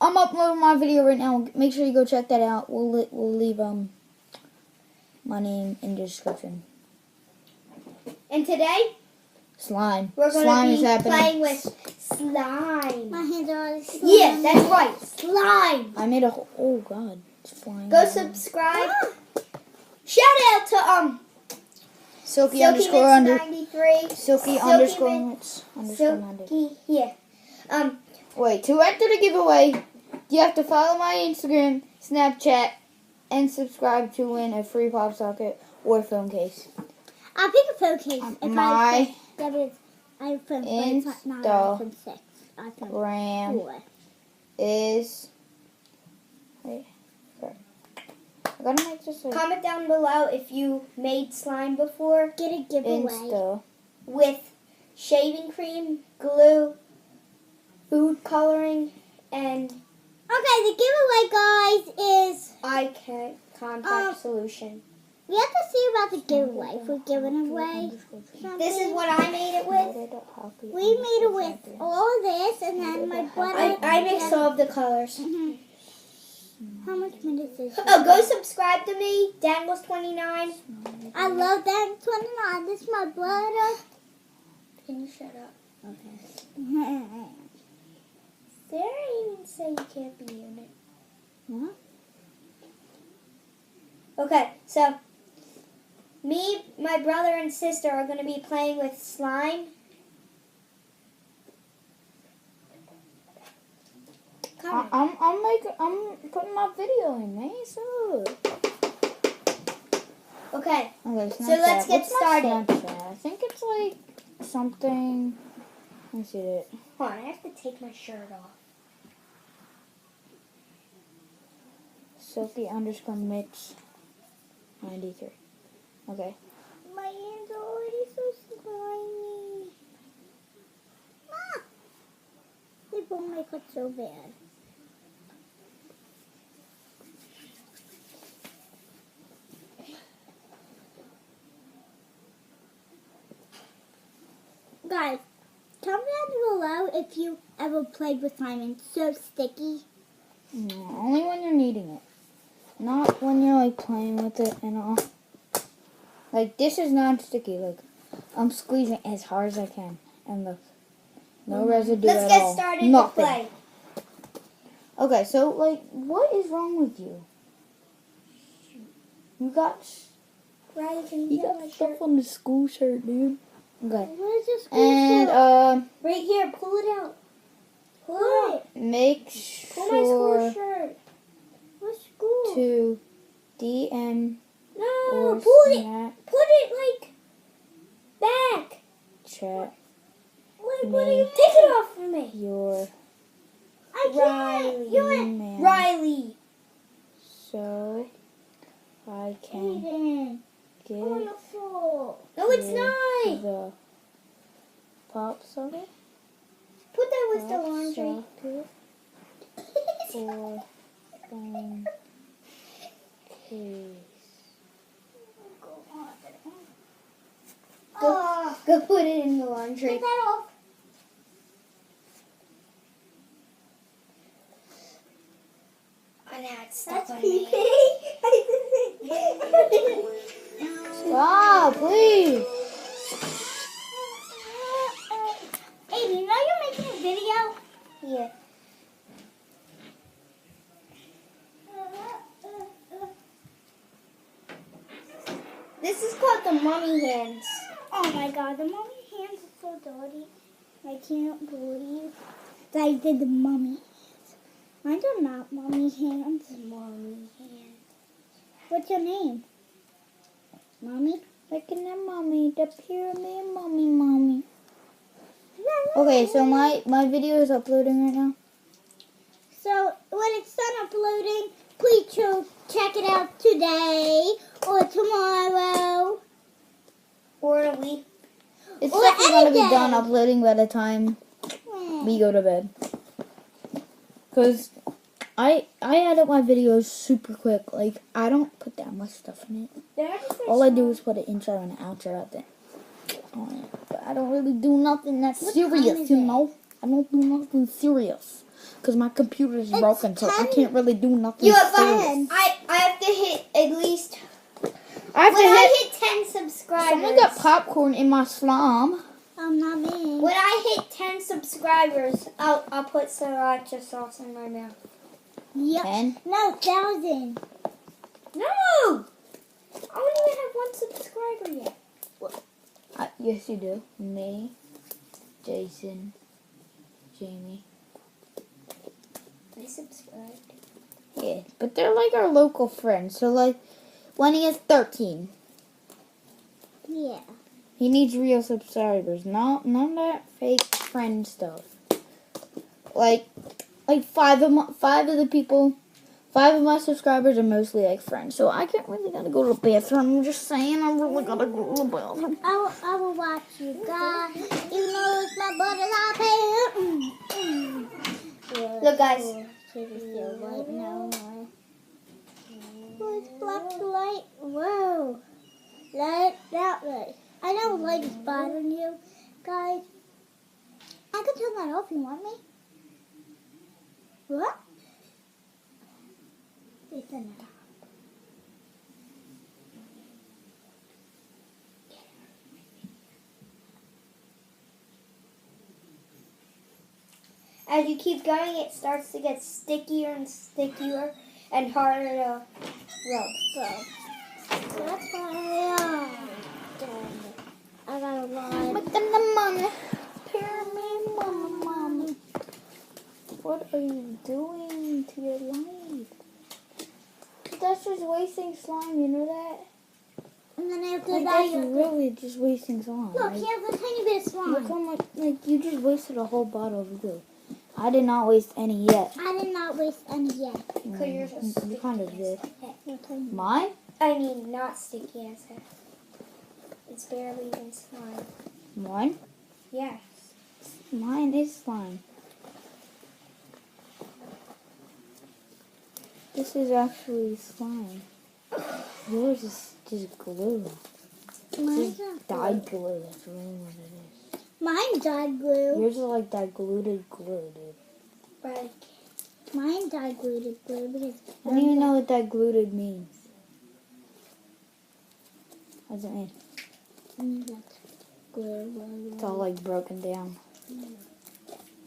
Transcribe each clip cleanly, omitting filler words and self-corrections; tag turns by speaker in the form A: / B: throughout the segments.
A: I'm uploading my video right now. Make sure you go check that out. We'll leave my name in the description.
B: And today
A: Slime.
B: we're going
A: Slime
B: to
A: is
B: be
A: happening.
B: playing with slime.
C: My hands are all slime.
B: Yeah, that's right. Slime.
A: I made a whole. Oh God, it's flying.
B: Go
A: around.
B: subscribe. Shout out to
A: Silky
B: Silky
A: underscore under.
B: 93.
A: Silky
B: Silky
A: underscore
B: Min-
A: Mits underscore 90.
B: Silky, yeah.
A: Wait, to enter the giveaway, you have to follow my Instagram, Snapchat, and subscribe to win a free pop socket or phone case.
C: I'll pick a phone case. If
A: My
C: that is iPhone 5, it's not
A: Insta-
C: iPhone 6. iPhone
A: Ram
C: 4.
A: is. Wait, sorry. I gotta make this a
B: Comment down below if you made slime before
C: Get a giveaway.
A: Insta.
B: with shaving cream, glue, food coloring, and
C: Okay, the giveaway, guys, is
B: eye contact solution.
C: we have to see about the giveaway. If we're giving away something.
B: This is what I made it with.
C: We made it with all this, and then my brother.
B: I mixed all of the colors.
C: Mhm. How much minutes is it?
B: Oh, go subscribe to me, Dangles29.
C: I love that 29. This is my brother.
B: Can you shut up?
C: Okay.
B: Sarah even say you can't be in it.
C: What?
B: Okay, so me, my brother, and sister are going to be playing with slime. Come on.
A: I'm putting my video in, man. So.
B: Okay,
A: Okay,
B: So let's
A: Snapchat.
B: get
A: What's my
B: started.
A: Snapchat? I think it's like something. Let me see it.
B: hold on, I have to take my shirt off.
A: Silky underscore Mitch 93. Okay.
C: My hands are already so slimy. Ah! They won't make it so bad. Guys, comment down below if you ever played with slime and it's so sticky.
A: No, only when you're kneading it. Not when you're like playing with it and all. Like this is not sticky. Like I'm squeezing as hard as I can. And look. No residue
B: Let's
A: at
B: get
A: all.
B: started
A: Nothing.
B: to play.
A: Okay, so like what is wrong with you? You got
B: Riley, can
A: you
B: you get
A: got
B: my
A: stuff
B: shirt?
A: on the school shirt, dude. Okay.
C: What is this?
A: And
B: Right here, pull it out. Pull it out.
A: make
B: Pull my school
A: sure
B: shirt.
C: What school?
A: to DM
B: No,
A: or
B: pull it.
A: Snapchat
B: Put it like back.
C: Wait,
A: what are you
B: Take it off for me.
A: your
C: I can't. You went.
A: email
B: Riley.
A: so I can
C: Aiden.
A: give
C: Beautiful.
B: No, it's
A: you
B: not.
A: the pop socket.
B: Put that with the
A: Pop
B: laundry.
A: socket for phone case.
B: Go put it in the laundry.
C: Take that off.
B: Oh, now it's stuck
C: That's
B: on
C: pee
B: me.
A: Stop, please.
C: Aiden, you know you're making a video?
B: Yeah. This is called the mummy hands.
C: Oh my god, the mummy hands are so dirty. I can't believe that I did the mummy hands. Mine are not mummy hands.
B: Mummy hands.
C: What's your name? Mommy?
A: Making that mommy, the pyramid mommy. Okay, so my video is uploading right now.
C: So when it's done uploading, please check it out today or tomorrow.
B: Or a week.
A: It's
C: Or
A: definitely gonna be
C: any
A: done
C: day.
A: uploading by the time we go to bed. Cause I edit my videos super quick. Like I don't put that much stuff in it. All I do is put an intro and an outro at the on it. But I don't really do nothing that's
C: What time
A: serious,
C: is
A: you
C: it?
A: know. I don't do nothing serious. because my computer is
C: It's
A: broken, so I
C: 10.
A: can't really do nothing.
B: You have
A: serious.
B: I have to hit at least.
A: I have
B: When
A: to hit.
B: I hit 10 subscribers.
A: Someone got popcorn in my slime.
C: Not me.
B: When I hit 10 subscribers, I'll put sriracha sauce in my mouth.
C: Yep.
A: 10.
C: No, 1,000.
B: No! I don't even have one subscriber yet.
A: Yes, you do. Me, Jason, Jamie.
B: I subscribed.
A: Yeah, but they're like our local friends. So like, Lenny is 13.
C: Yeah.
A: He needs real subscribers, none of that fake friend stuff. Like five of my subscribers are mostly like friends. So I can't really gotta go to the bathroom. I'm just saying, I really gotta go to the bathroom.
C: I will watch you guys. Even though it's my brother's
B: Look, guys.
C: Right now. Let's black the light. Whoa. Light that way. I know light is bothering you, guys. I can turn that off if you want me. What? It's an off.
B: As you keep going, it starts to get stickier and stickier and harder to rub.
C: That's why I got a lot.
A: Look at the money. Pyramid mama. What are you doing to your life? That's just wasting slime, you know that?
C: And then after
A: Like,
C: that,
A: that's
C: you
A: really just wasting slime.
C: look,
A: Like,
C: here's a tiny bit of slime.
A: look how much, like, you just wasted a whole bottle of glue. I did not waste any yet.
C: I did not waste any yet.
B: Because yours is sticky.
A: You kind of did.
C: You're tiny.
A: Mine?
B: I mean, not sticky as heck. It's barely even slime.
A: Mine?
B: Yes.
A: Mine is slime. This is actually slime. Yours is just glue.
C: Mine's
A: Just
C: not
A: dyed glue. That's really what it is.
C: Mine dyed glue.
A: Yours is like diluted glue, dude.
B: But
C: Mine dyed glue because
A: I don't even know what diluted means. What does it mean?
C: that's glue.
A: It's all like broken down.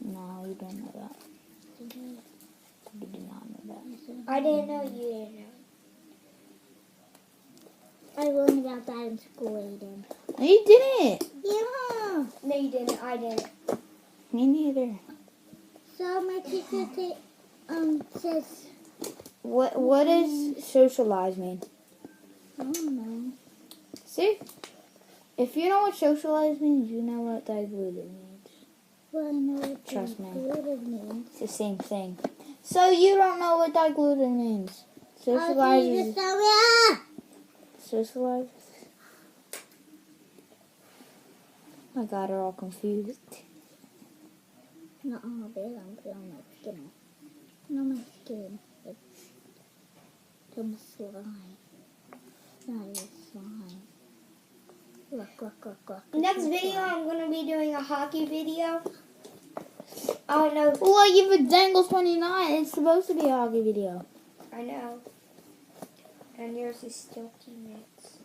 A: No, you don't know that. You do not know that.
B: I didn't know you didn't know.
C: I learned about that in school, Aiden.
A: No, you didn't.
C: Yeah.
B: No, you didn't. I didn't.
A: Me neither.
C: So my teacher says,
A: What does socialize mean?
C: I don't know.
A: See? If you know what socialize means, you know what diluted means.
C: Well, I know what
A: Trust me.
C: diluted means.
A: It's the same thing. So you don't know what diluted means. Socialize is... Socialize? I got her all confused.
C: No, babe, I'm feeling my skin. No, my skin. It's some slime. Not even slime. Look.
B: Next video, I'm going to be doing a hockey video. I don't know.
A: Well, you have a Dangle 29. It's supposed to be a hockey video.
B: I know. And yours is still teammates.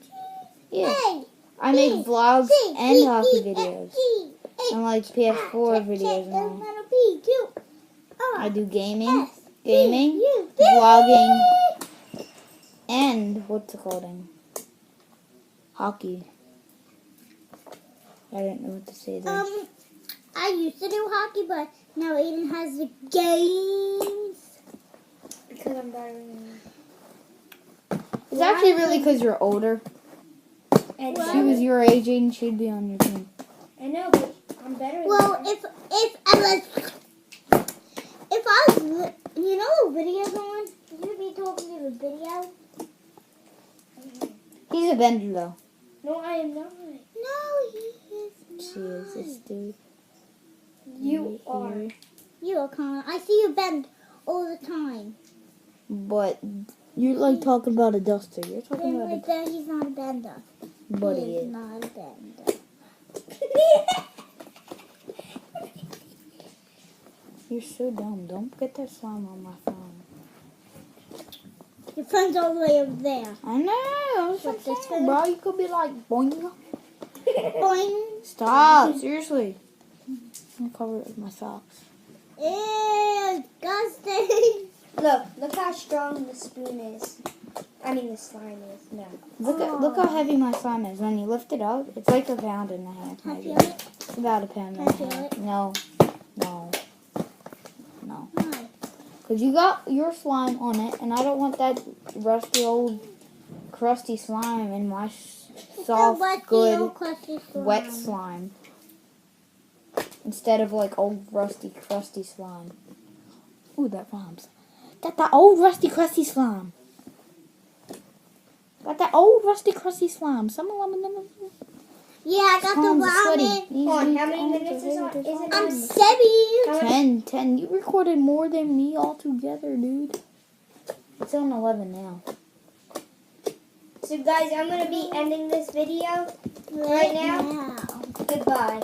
A: Yeah.
C: Hey!
A: I make vlogs and hockey videos.
C: G,
A: And like PS4 videos and all. I do gaming, vlogging, and what's it called? Hockey. I didn't know what to say there.
C: I used to do hockey, but now Aiden has the games.
B: Because I'm better than you.
A: It's actually really because you're older.
B: And
A: If she was your age, Aiden, she'd be on your team.
B: I know, but I'm better than
C: Well,
B: you.
C: if I was, you know the video's on? You'd be talking to the video.
A: He's a bender though.
B: No, I am not.
C: No, he is not.
A: She is this dude.
B: You
A: right
B: are.
A: here.
C: You are Connor. I see you bend all the time.
A: But you're like talking about a duster. You're talking
C: Then
A: about
C: right there, he's not a bender.
A: a buddy.
C: He is not a bender.
A: You're so dumb. Don't get that slime on my phone.
C: Your phone's all the way over there.
A: I know. That's what I'm saying, bro. You could be like, boing.
C: Boing.
A: Stop. Seriously. I'm going to cover it with my socks.
C: Ew, disgusting.
B: Look how strong the spoon is. I mean the slime is. No.
A: Look how heavy my slime is. When you lift it up, it's like a pound and a half.
C: Can I
A: Maybe.
C: feel it?
A: It's about a pound
C: Can I
A: and a
C: feel
A: half.
C: it?
A: No.
C: Why?
A: Because you got your slime on it, and I don't want that rusty old crusty slime in my soft, good, wet slime. Instead of like old rusty crusty slime. Ooh, that rhymes. Got that old rusty crusty slime. Got that old rusty crusty slime.
C: Yeah, I got the ramen.
B: Come on, how many minutes is it?
C: I'm 7.
A: 10. You recorded more than me altogether, dude. It's on 11 now.
B: So guys, I'm going to be ending this video right now. Goodbye.